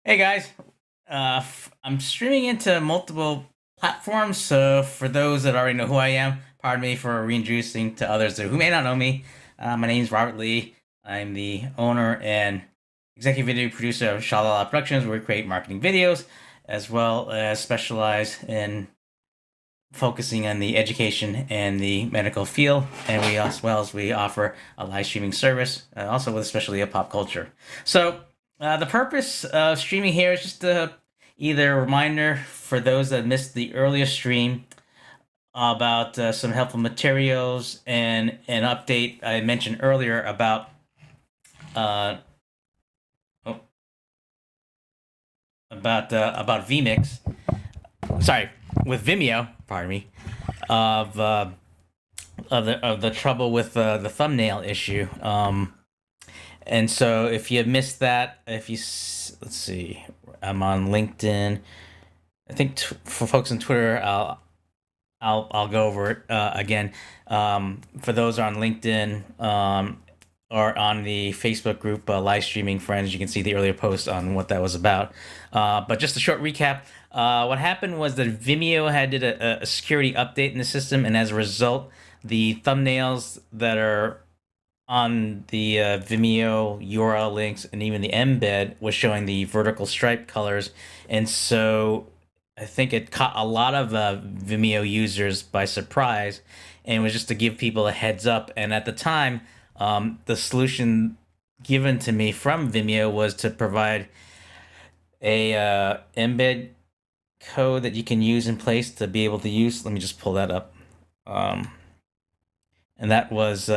Hey guys, I'm streaming into multiple platforms, so for those that already know who I am, pardon me for reintroducing to others who may not know me. My name is Robert Lee. I'm the owner and executive video producer of Shalala Productions, where we create marketing videos, as well as specialize in focusing on the education and the medical field, and we as well as we offer a live streaming service, also with especially a pop culture. So the purpose of streaming here is just either a reminder for those that missed the earlier stream about some helpful materials and an update I mentioned earlier uh, oh, about vmix. Sorry, with Vimeo. Pardon me. Of the trouble with the thumbnail issue. And so if you missed that, let's see, I'm on LinkedIn. I think for folks on Twitter, I'll go over it again. For those on LinkedIn or on the Facebook group Livestreaming Friends, you can see the earlier post on what that was about. But just a short recap. What happened was that Vimeo had did a security update in the system, and as a result, the thumbnails that are on the Vimeo URL links and even the embed was showing the vertical stripe colors, and so I think it caught a lot of Vimeo users by surprise, and it was just to give people a heads up. And at the time, the solution given to me from Vimeo was to provide a embed code that you can use in place to be able to use. Let me just pull that up. And that was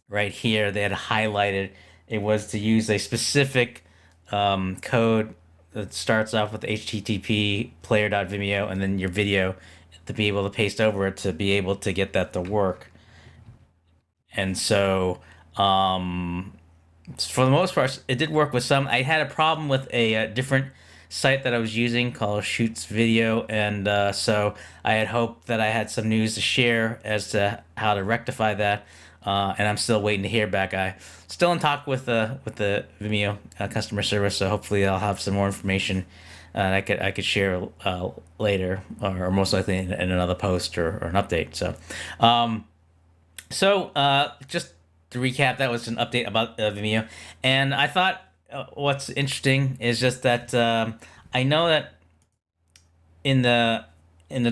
right here. They had highlighted it was to use a specific code that starts off with http player.vimeo and then your video to be able to paste over it to be able to get that to work. And so for the most part, it did work with some. I had a problem with a different site that I was using called Shoots Video, and so I had hoped that I had some news to share as to how to rectify that. And I'm still waiting to hear back. I still in talk with the Vimeo customer service, so hopefully I'll have some more information I could share later, or most likely in another post or an update. So just to recap, that was an update about Vimeo, and I thought what's interesting is just that I know that in the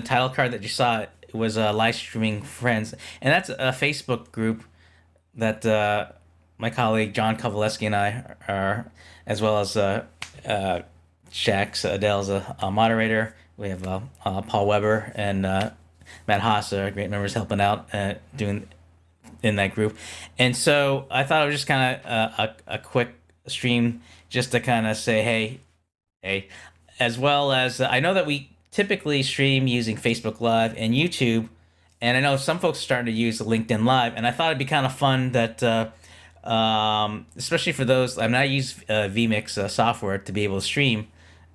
title card that you saw, it was Livestreaming Friends, and that's a Facebook group that my colleague John Kovaleski and I are, as well as Shax Adele's a moderator. We have Paul Weber and Matt Haas, great members helping out doing in that group. And so I thought it was just kind of a quick stream just to kind of say, hey, as well as I know that we typically stream using Facebook Live and YouTube, and I know some folks are starting to use LinkedIn Live, and I thought it'd be kind of fun that, especially for those, I mean, I use vMix software to be able to stream,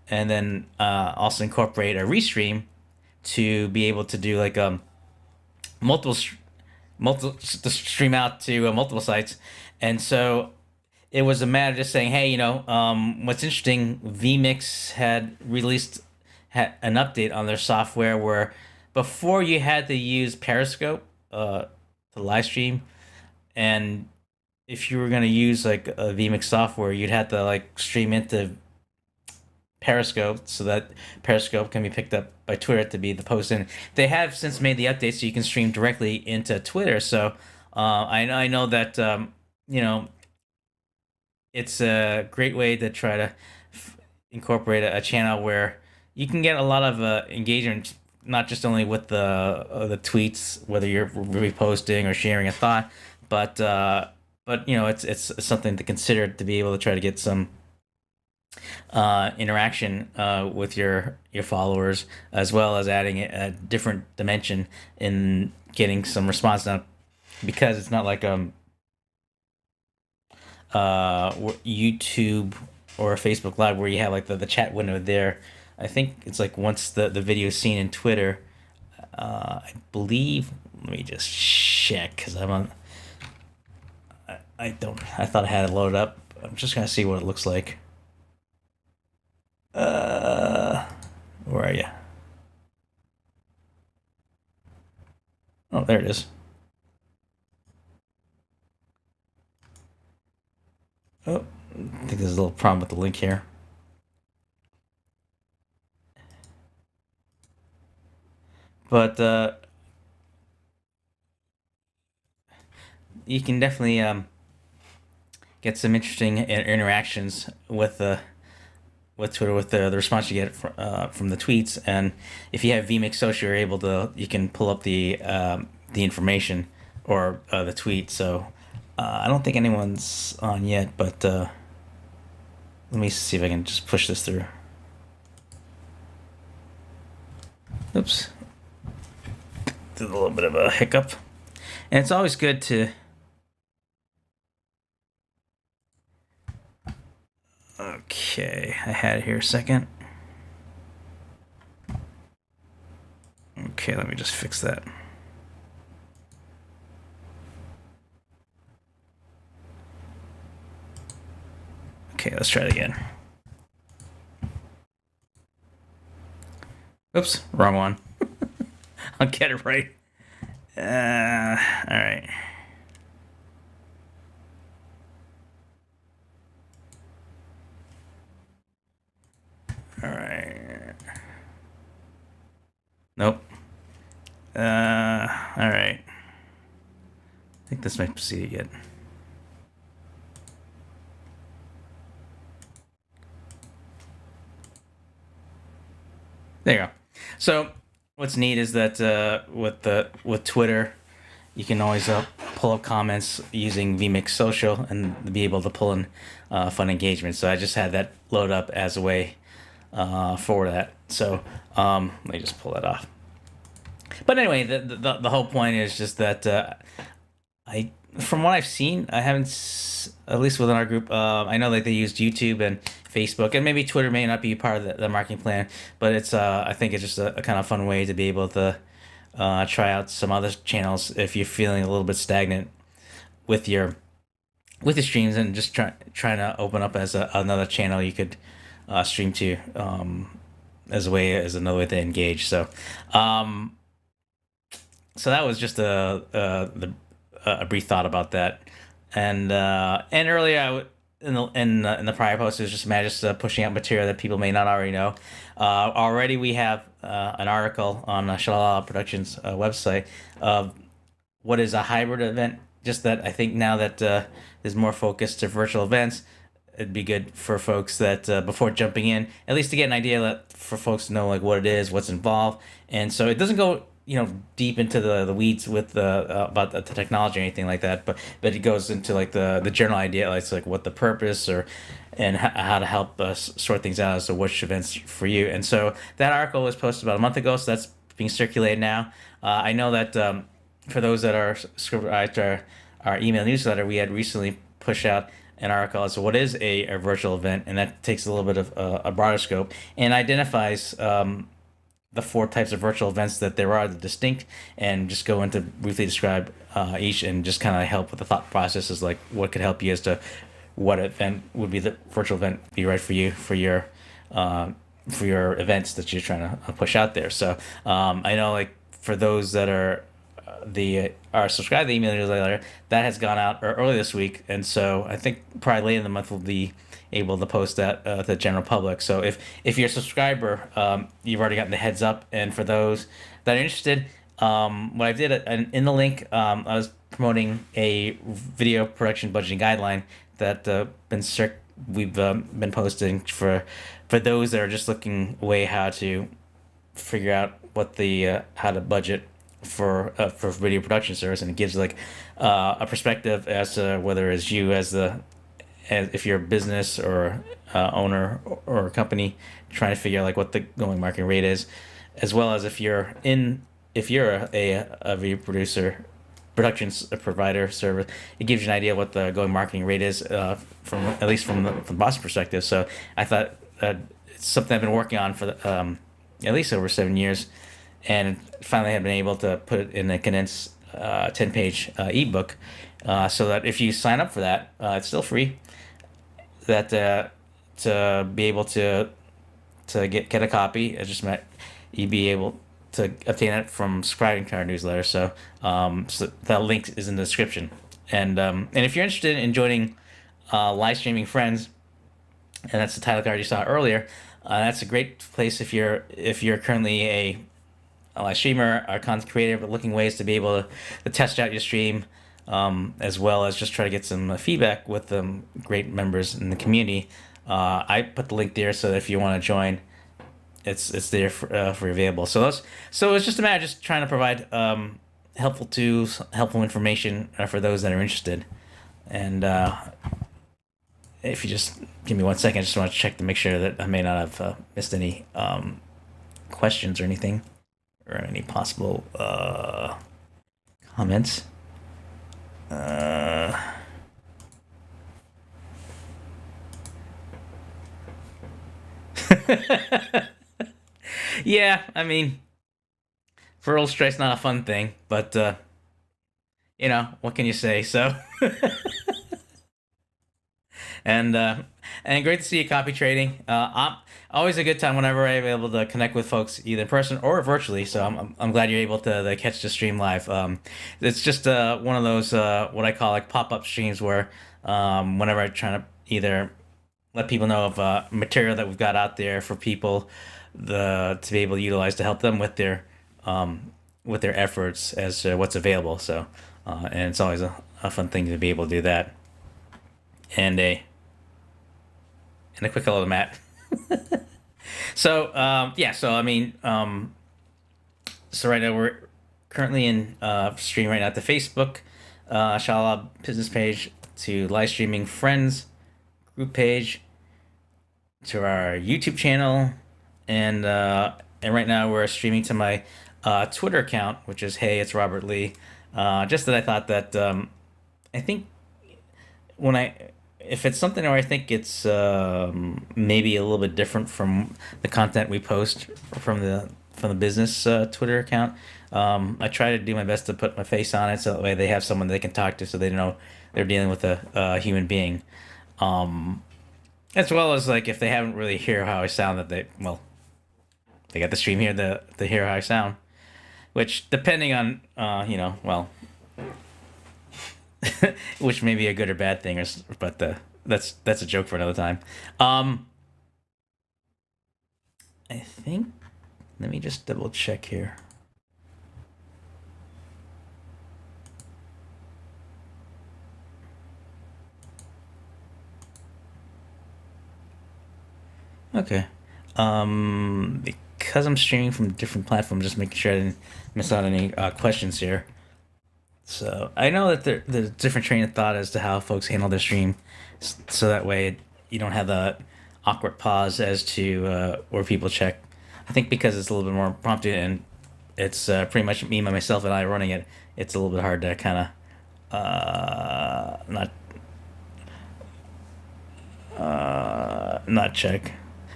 and then also incorporate a Restream to be able to do like multiple to stream out to multiple sites, and so it was a matter of just saying, hey, what's interesting, vMix had released an update on their software where before you had to use Periscope to live stream, and if you were going to use like a vMix software, you'd have to like stream into Periscope so that Periscope can be picked up by Twitter to be the post. And they have since made the update so you can stream directly into Twitter. So I know that it's a great way to try to incorporate a channel where you can get a lot of engagement, not just only with the tweets, whether you're reposting or sharing a thought, but it's something to consider to be able to try to get some interaction with your followers, as well as adding a different dimension in getting some response now, because it's not like YouTube or Facebook Live where you have like the chat window there. I think it's like once the video is seen in Twitter, I believe. Let me just check because I'm on. I thought I had it loaded up. I'm just gonna see what it looks like. Where are you? Oh, there it is. Oh, I think there's a little problem with the link here. But you can definitely get some interesting interactions with Twitter with the response you get from the tweets. And if you have vMix Social, you're able to you can pull up the information or the tweet. So I don't think anyone's on yet, but let me see if I can just push this through. Oops, did a little bit of a hiccup, and it's always good to. Okay, I had it here a second. Okay, let me just fix that. Okay, let's try it again. Oops, wrong one. I'll get it right. All right. All right. Nope. All right. I think this might proceed again. There you go. So what's neat is that with Twitter, you can always pull up comments using vMix Social and be able to pull in fun engagement. So I just had that load up as a way for that. So let me just pull that off. But anyway, the whole point is just that from what I've seen, I haven't, at least within our group, I know that they used YouTube and Facebook, and maybe Twitter may not be part of the marketing plan, but it's I think it's just a kind of fun way to be able to try out some other channels if you're feeling a little bit stagnant with your streams, and just trying to open up as another channel you could stream to as another way to engage. So so that was just a brief thought about that. And earlier in the prior post, it was just pushing out material that people may not already know. Already we have an article on Shalala Productions website of what is a hybrid event. Just that I think now that there's more focus to virtual events, it'd be good for folks that before jumping in, at least to get an idea, for folks to know like what it is, what's involved, and so it doesn't go deep into the weeds with about the technology or anything like that, but it goes into like the general idea, like what the purpose and how to help us sort things out as to which events for you. And so that article was posted about a month ago, so that's being circulated now. I know that for those that are subscribed to our email newsletter, we had recently pushed out an article as to what is a virtual event, and that takes a little bit of a broader scope and identifies the 4 types of virtual events that there are, the distinct, and just go into briefly describe each, and just kind of help with the thought processes, like what could help you as to what event would be the virtual event be right for you for your events that you're trying to push out there. So I know, like, for those that are subscribed to the email newsletter, that has gone out early this week, and so I think probably later in the month we'll be able to post that to the general public. So if you're a subscriber, you've already gotten the heads up. And for those that are interested, what I did in the link, I was promoting a video production budgeting guideline that we've been posting for those that are just looking way how to figure out what the how to budget for video production service, and it gives like a perspective as to whether it's you as if you're a business or owner or a company trying to figure out like what the going marketing rate is, as well as if you're a video production provider service, it gives you an idea what the going marketing rate is from at least from the boss perspective. So I thought it's something I've been working on for at least over 7 years, and finally have been able to put it in a condensed 10-page ebook, so that if you sign up for that, it's still free. That to be able to to get a copy. It just meant you'd be able to obtain it from subscribing to our newsletter. So that link is in the description. And if you're interested in joining Livestreaming Friends, and that's the title card you saw earlier, that's a great place if you're currently a live streamer or content creator, but looking ways to be able to test out your stream, as well as just try to get some feedback with great members in the community. I put the link there so that if you want to join, it's there for available. So it's just a matter of just trying to provide helpful tools, helpful information for those that are interested. And if you just give me 1 second, I just want to check to make sure that I may not have missed any questions or anything, or any possible comments. Yeah, I mean, Feral Strike's not a fun thing, but what can you say? So, and great to see you copy trading. I'm always a good time whenever I'm able to connect with folks either in person or virtually. So I'm glad you're able to catch the stream live. It's just one of those what I call like pop-up streams where whenever I'm trying to either let people know of material that we've got out there for people to be able to utilize to help them with their efforts as to what's available. So and it's always a fun thing to be able to do that. And a quick hello to Matt. So I mean, so right now we're currently in stream right now to Facebook, Shala business page, to Livestreaming Friends group page, to our YouTube channel, and right now we're streaming to my Twitter account, which is Hey, it's Robert Lee. Just that I thought that I think if it's something where I think it's maybe a little bit different from the content we post from the business Twitter account, I try to do my best to put my face on it so that way they have someone they can talk to, so they know they're dealing with a human being, as well as like if they haven't really hear how I sound, that they got the stream here to hear how I sound, which depending on which may be a good or bad thing, but that's a joke for another time. I think, let me just double check here. Okay. Because I'm streaming from different platforms, just making sure I didn't miss out any questions here. So I know that there's a different train of thought as to how folks handle their stream, so that way you don't have the awkward pause as to where people check. I think because it's a little bit more impromptu and it's pretty much me by myself and I running it, it's a little bit hard to kind of not check.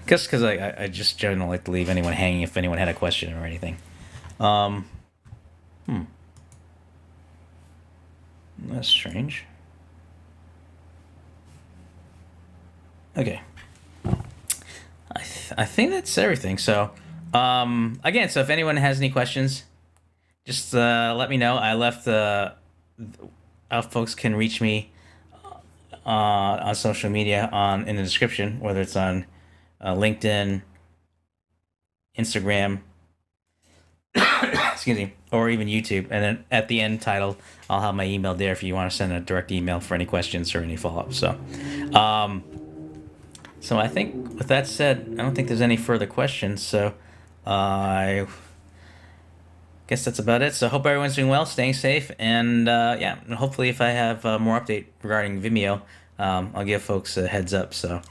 Because I just generally don't like to leave anyone hanging if anyone had a question or anything. That's strange. Okay. I think that's everything. So, again, so if anyone has any questions, just let me know. I left how folks can reach me on social media in the description, whether it's on LinkedIn, Instagram, excuse me, or even YouTube. And then at the end title, I'll have my email there if you want to send a direct email for any questions or any follow-up. So I think with that said, I don't think there's any further questions. So I guess that's about it. So I hope everyone's doing well, staying safe, and and hopefully if I have more update regarding Vimeo, I'll give folks a heads up. So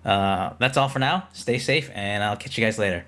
that's all for now. Stay safe, and I'll catch you guys later.